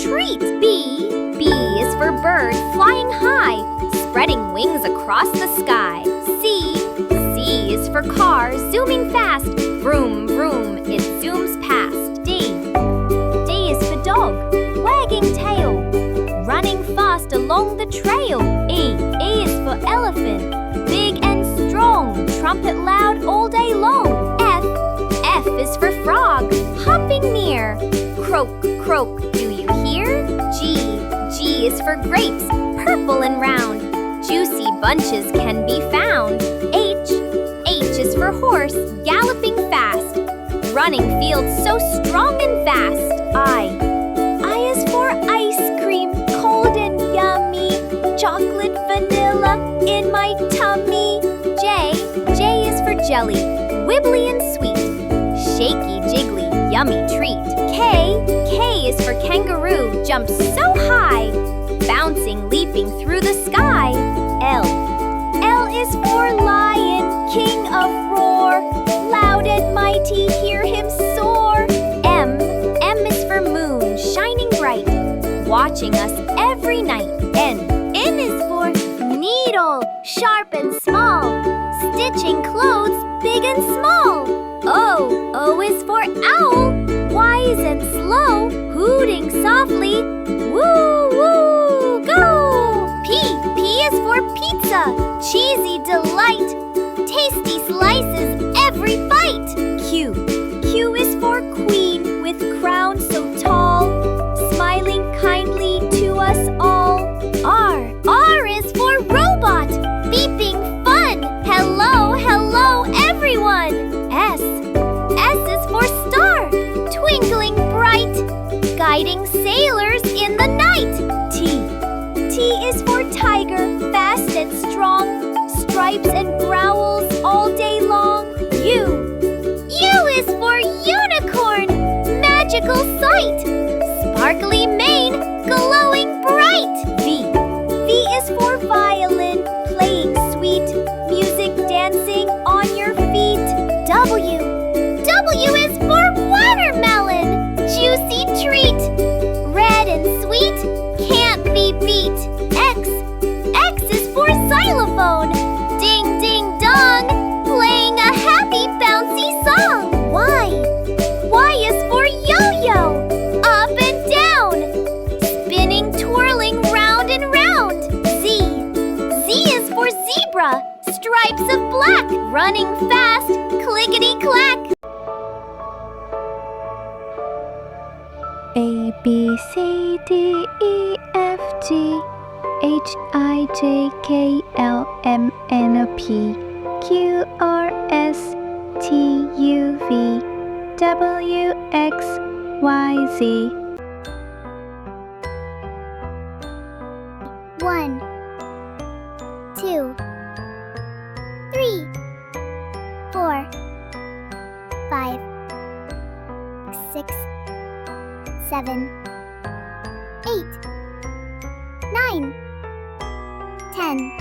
treat. B is for bird flying high, spreading wings across the sky. C is for car zooming fast. Vroom, vroom, it zooms past. D is for dog, wagging tail, running fast along the trail. E is for elephant, big and strong, trumpet loud all day long. F is for frog, hopping near. Croak, croak, do you hear? G is for grapes, purple and round. Juicy bunches can be found. H is for horse, galloping fast. Running fields so strong and vast. I is for ice cream, cold and yummy. Chocolate vanilla in my tummy. J is for jelly, wibbly and sweet. Shaky, jiggly, yummy treat. K is for kangaroo, jumps so high, bouncing, leaping through the sky. L is for lion, king of roar, loud and mighty, hear him soar. M is for moon, shining bright, watching us every night. N is for needle, sharp and small, stitching clothes big and small. O is for owl, wise and slow, hooting softly, woo, woo, go! P is for pizza, cheesy delight, tasty slices every bite. Q is for queen, with crown so tall, smiling kindly to us all. R is for robot, beeping fun, hello, hello everyone. S is for star, twinkling bright, guiding sailors in the night. T is for tiger, fast and strong, stripes and growls all day long. U is for unicorn, magical sight, sparkly mane, glowing bright. V is for violin, playing sweet, music dancing on your feet. W is for watermelon, juicy treat, red and sweet, can't be beat. X is for xylophone, ding ding dong, playing a happy bouncy song. Y is for yo-yo, up and down, spinning, twirling round and round. Z is for zebra, stripes of black, running fast, clickety-clack. A, B, C, D, E, F, G, H, I, J, K, L, M, N, O, P, Q, R, S, T, U, V, W, X, Y, Z. 1, 2, 3, 4, 5, 6, 7, 8, 9, 10.